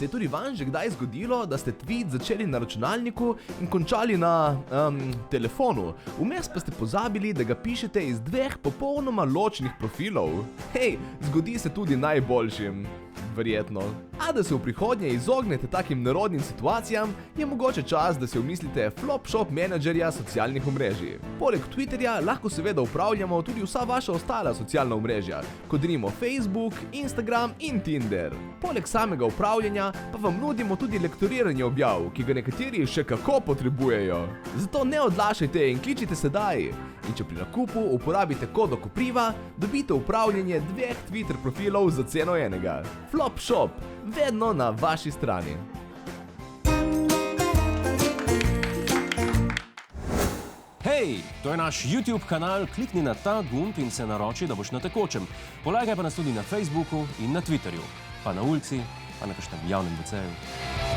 Se je tudi vam že kdaj zgodilo, da ste tweet začeli na računalniku in končali na telefonu, vmes pa ste pozabili, da ga pišete iz dveh popolnoma ločenih profilov? Hej, zgodi se tudi najboljšim. Verjetno. A da se v prihodnje izognete takim nerodnim situacijam, je mogoče čas, da si omislite Flopshop menedžerja socialnih omrežij. Poleg Twitterja lahko seveda upravljamo tudi vsa vaša ostala socialna omrežja, kot denimo Facebook, Instagram in Tinder. Poleg samega upravljanja pa vam nudimo tudi lektoriranje objav, ki ga nekateri še kako potrebujejo. Zato ne odlašajte in kličite sedaj. In če pri nakupu uporabite kodo Kopriva, dobite upravljanje 2 Twitter profilov za ceno enega. Flopshop, vedno na vaši strani. Hej, to je naš YouTube kanal, klikni na ta gumb in se naroči, da boš na tekočem. Polagaj pa nas tudi na Facebooku in na Twitterju, pa na ulici, pa na kakšnem javnem WC-ju.